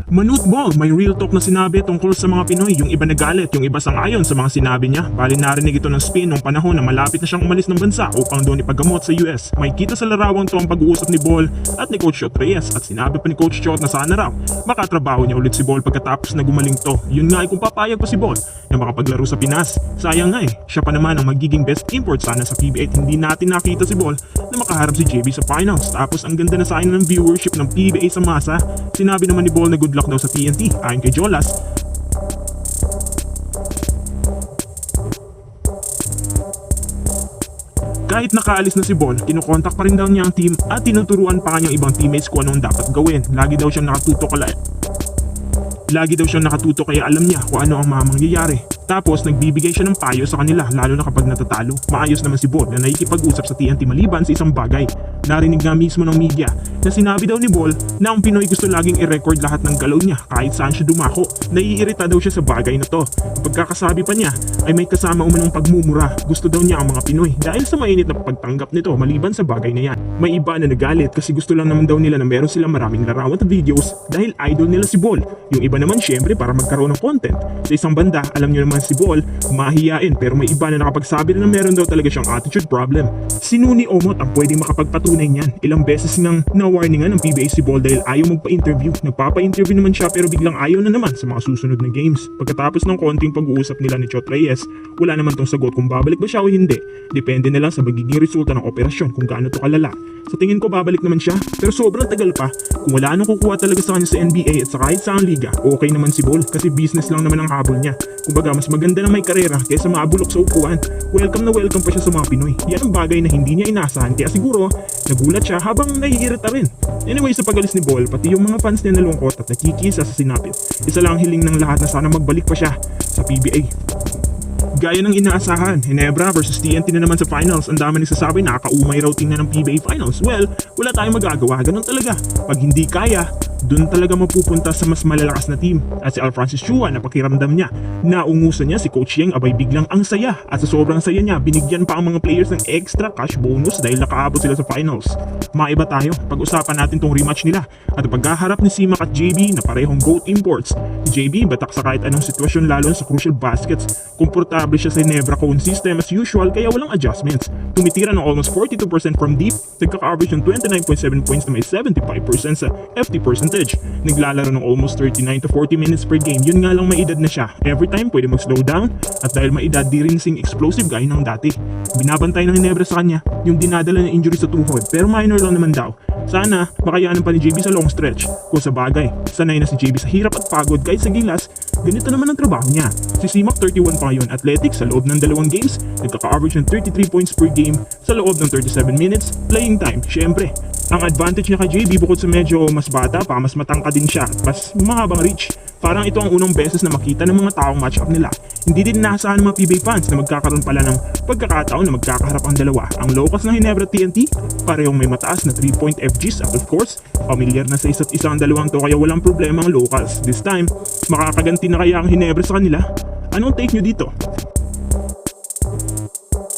Manutbol, may real talk na sinabi tungkol sa mga Pinoy. Yung iba nagalit, yung iba sang-ayon sa mga sinabi niya. Bali narinig ito ng spin nung panahon na malapit na siyang umalis ng bansa upang doon ipagamot sa US. May kita sa larawang to ang pag-uusap ni Bol at ni Coach Chot Reyes at sinabi pa ni Coach Chot na sana raw makatrabaho niya ulit si Bol pagkatapos na gumaling to. Yun nga ay kung papayag pa si Bol na makapaglaro sa Pinas. Sayang nga siya pa naman ang magiging best import sana sa PBA at hindi natin nakita si Bol na makaharap si JB sa finals. Tapos ang ganda na sign ng viewership ng PBA sa masa. Sinabi naman ni Bol na good luck daw sa TNT. Ayon kay Jolas, kahit nakaalis na si Bol, kinukontak pa rin daw niya ang team at tinuturuan pa kanyang ibang teammates kung anong dapat gawin. Lagi daw siyang nakatuto kaya alam niya kung ano ang mangyayari. Tapos nagbibigay siya ng payo sa kanila lalo na kapag natatalo. Maayos naman si Bol na nakikipag-usap sa TNT maliban sa isang bagay. Narinig nga mismo ng media na sinabi daw ni Bol na ang Pinoy gusto laging i-record lahat ng galaw niya kahit saan siya dumako. Naiirita daw siya sa bagay na to. Ang pagkakasabi pa niya ay may kasama umanong pagmumura. Gusto daw niya ang mga Pinoy dahil sa mainit na pagtanggap nito maliban sa bagay na yan. May iba na nagalit kasi gusto lang naman daw nila na meron silang maraming larawan at videos dahil idol nila si Bol. Yung iba naman syempre para magkaroon ng content. Sa isang banda, alam niyo naman si Bol, mahihiyain pero may iba na nakapagsabi na meron daw talaga siyang attitude problem. Si Nuni Omot ang pwedeng makapagpatunay niyan. Ilang beses nang na-warningan ng PBA si Bol dahil ayaw magpa-interview. Nagpapa-interview naman siya pero biglang ayaw na naman sa mga susunod na games. Pagkatapos ng konting pag-uusap nila ni Chot Reyes, wala naman tong sagot kung babalik ba siya o hindi. Depende na lang sa magiging resulta ng operasyon kung gaano to kalala. Sa tingin ko babalik naman siya pero sobrang tagal pa. Kung wala nang kukuha talaga sa kanya sa NBA at sa kahit saang liga, okay naman si Bol kasi business lang naman ang habol niya. Kumbaga mas maganda na may karera kaysa mabulok sa upuan. Welcome na welcome pa siya sa mga Pinoy. Yan ang bagay na hindi niya inasahan kaya siguro nagulat siya habang naiirita rin. Anyway, sa pagalis ni Bol, pati yung mga fans niya nalungkot at nakikisa sa sinapit. Isa lang hiling ng lahat na sana magbalik pa siya sa PBA. Gaya ng inaasahan, Ginebra versus TNT na naman sa finals. Ang dami nagsasabi nakakaumay raw tingnan ng PBA finals. Well, wala tayong magagawa, ganun talaga. Pag hindi kaya, dun talaga mapupunta sa mas malalakas na team. At si Alfrancis Chua, napakiramdam niya, naungusan niya si Coach Yeng abay biglang ang saya. At sa sobrang saya niya, binigyan pa ang mga players ng extra cash bonus dahil nakaabot sila sa finals. Maiba tayo, pag-usapan natin tong rematch nila at ang paghaharap ni Simak at JB na parehong GOAT imports. Si JB batak sa kahit anong sitwasyon lalo sa crucial baskets. Komportable siya sa Ginebra cone system as usual kaya walang adjustments. Tumitira ng almost 42% from deep, nagkaka-average ng 29.7 points na may 75% sa FT percentage. Naglalaro ng almost 39 to 40 minutes per game. Yun nga lang may edad na siya. Every time pwede mag-slow down at dahil may edad di rin sing explosive gaya ng dati. Binabantay ng Ginebra sa kanya yung dinadala ng injury sa tuhod pero minor lang naman daw. Sana makayanan pa ni JB sa long stretch. Kung sa bagay, sanay na si JB sa hirap at pagod kahit sa gilas, ganito naman ang trabaho niya. Si Simak 31 pa ngayon, athletic sa loob ng 2 games, nagkaka-average ng 33 points per game sa loob ng 37 minutes playing time. Syempre, ang advantage niya kay JB bukod sa medyo mas bata pa, mas matangka din siya, mas mahabang reach. Parang ito ang unang beses na makita ng mga taong matchup nila. Hindi din naasahan ng mga PBA fans na magkakaroon pala ng pagkakataon na magkakaharap ang dalawa. Ang locals ng Ginebra TNT, parehong may mataas na 3-point FGs at of course, familiar na sa isa't isa ang dalawang to kaya walang problema ang locals. This time, makakaganti na kaya ang Ginebra sa kanila? Anong take nyo dito?